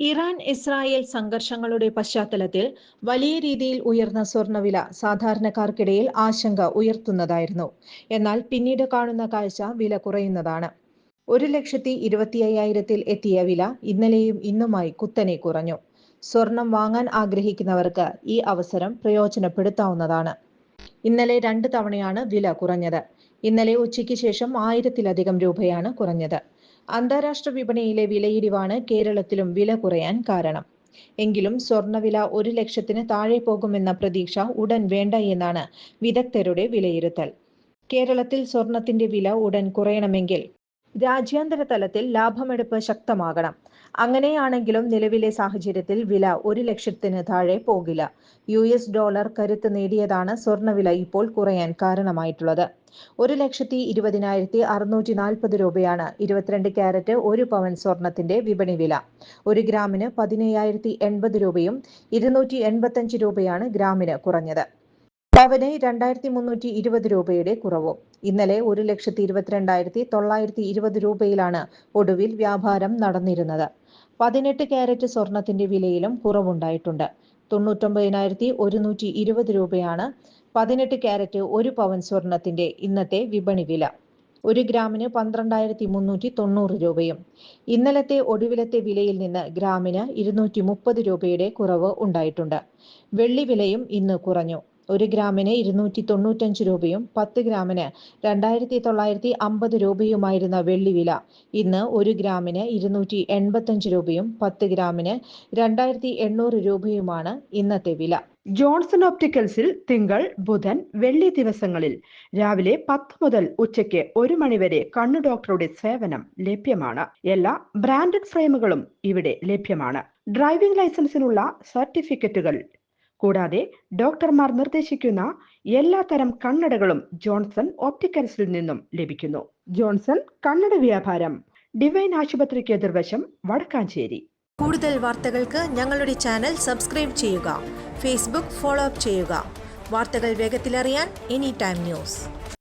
Iran Israel സംഘർഷങ്ങളുടെ പശ്ചാത്തലത്തിൽ വലിയ രീതിയിൽ ഉയർന്ന സ്വർണ്ണവില സാധാരണക്കാർക്കിടയിൽ ആശങ്ക ഉയർത്തുന്നതായിരുന്നു. എന്നാൽ പിന്നീട് കാണുന്ന കാഴ്ച വില കുറയുന്നതാണ്. 1,25,000-ൽ എത്തിയ വില ഇന്നലെയും ഇന്നുമായി കുത്തനെ കുറഞ്ഞു. സ്വർണം വാങ്ങാൻ ആഗ്രഹിക്കുന്നവർക്ക് ഈ അവസരം പ്രയോജനപ്പെടുത്താവുന്നതാണ്. ഇന്നലെ 2 തവണയാണ് വില കുറഞ്ഞത്. ഇന്നലെ ഉച്ചയ്ക്ക് ശേഷം 1000-ലധികം രൂപയാണ് കുറഞ്ഞത്. അന്താരാഷ്ട്ര വിപണിയിലെ വിലയിടിവാണ് കേരളത്തിലും വില കുറയാൻ കാരണം. എങ്കിലും സ്വർണ്ണവില 1,00,000-ന് താഴെ പോകുമെന്ന പ്രതീക്ഷ ഉടൻ വേണ്ട എന്നാണ് വിദഗ്ധരുടെ വിലയിരുത്തൽ. കേരളത്തിൽ സ്വർണത്തിന്റെ വില ഉടൻ കുറയണമെങ്കിൽ രാജ്യാന്തര തലത്തിൽ ലാഭമെടുപ്പ് ശക്തമാകണം. അങ്ങനെയാണെങ്കിലും നിലവിലെ സാഹചര്യത്തിൽ വില 1,00,000-ന് താഴെ പോകില്ല. US കരുത്ത് നേടിയതാണ് സ്വർണ്ണവില ഇപ്പോൾ കുറയാൻ കാരണമായിട്ടുള്ളത്. 1,20,640 രൂപയാണ് 22 ക്യാരറ്റ് 1 പവൻ സ്വർണത്തിന്റെ വിപണി വില. 1 ഗ്രാമിന് 15,080 രൂപയും 285 രൂപയാണ് ഗ്രാമിന് കുറഞ്ഞത്. പവന് 2,320 രൂപയുടെ കുറവും. ഇന്നലെ 1,22,920 രൂപയിലാണ് ഒടുവിൽ വ്യാപാരം നടന്നിരുന്നത്. 18 ക്യാരറ്റ് സ്വർണത്തിന്റെ വിലയിലും കുറവുണ്ടായിട്ടുണ്ട്. 99,120 രൂപയാണ് 18 ക്യാരറ്റ് 1 പവൻ സ്വർണത്തിന്റെ ഇന്നത്തെ വിപണി വില. 1 ഗ്രാമിന് 12,390 രൂപയും. ഇന്നലത്തെ ഒടുവിലത്തെ വിലയിൽ നിന്ന് ഗ്രാമിന് 230 രൂപയുടെ കുറവ് ഉണ്ടായിട്ടുണ്ട്. വെള്ളി വിലയും ഇന്ന് കുറഞ്ഞു. 1 ഗ്രാമിന് 295 രൂപയും 10 ഗ്രാമിന് 2,950 രൂപയുമായിരുന്ന വെള്ളി വില ഇന്ന് 1 ഗ്രാമിന് 285 രൂപയും 10 ഗ്രാമിന് 2,800 രൂപയുമാണ് ഇന്നത്തെ വില. ജോൺസൺ ഓപ്റ്റിക്കൽസിൽ തിങ്കൾ, ബുധൻ, വെള്ളി ദിവസങ്ങളിൽ രാവിലെ 10 മുതൽ ഉച്ചയ്ക്ക് 1 മണിവരെ കണ്ണു ഡോക്ടറുടെ സേവനം ലഭ്യമാണ്. എല്ലാ ബ്രാൻഡഡ് ഫ്രെയിമുകളും ഇവിടെ ലഭ്യമാണ്. ഡ്രൈവിംഗ് ലൈസൻസിനുള്ള സർട്ടിഫിക്കറ്റുകൾ കൂടാതെ ഡോക്ടർമാർ നിർദ്ദേശിക്കുന്ന എല്ലാത്തരം കണ്ണടകളും ജോൺസൺ ഓപ്റ്റിക്കൽസിൽ നിന്നും ലഭിക്കുന്നു. ജോൺസൺ കണ്ണട വ്യാപാരം, ഡിവൈൻ ആശുപത്രിക്ക് എതിർവശം, വടക്കാഞ്ചേരി. കൂടുതൽ വാർത്തകൾക്ക് ഞങ്ങളുടെ ചാനൽ സബ്സ്ക്രൈബ് ചെയ്യുക. ഫേസ്ബുക്ക് ഫോളോ അപ്പ് ചെയ്യുക. വാർത്തകൾ വേഗത്തിലറിയാൻ എനി ടൈം ന്യൂസ്.